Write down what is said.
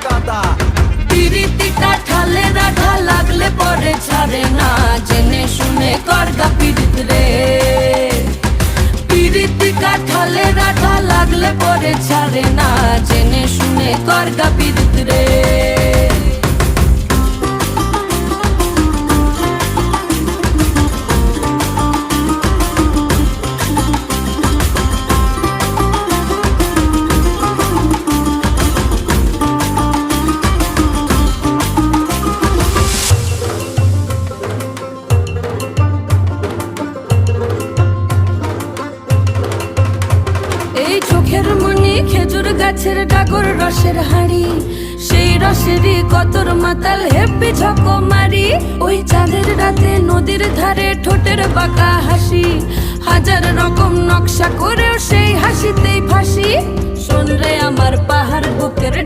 গাদা। পিরিতি কাঠালে রাধা লাগলে পরে ছাড়ে না, জেনে শুনে করগা পিরিত রে। পিরিতি কাঠালে রাধা লাগলে পরে ছাড়ে না, জেনে শুনে করগা পিরিত রে। এই চোখের মনি খেজুর গাছের ডাগর রসের হাড়ি, সেই রসেরই কতর মাতাল হেপি ঝকো মারি। ওই চাঁদের রাতে নদীর ধারে ঠোঁটের বাঁকা হাসি, হাজার রকম নকশা করেও সেই হাসিতেই ফাঁসি। শোন রে আমার পাহাড় বুকের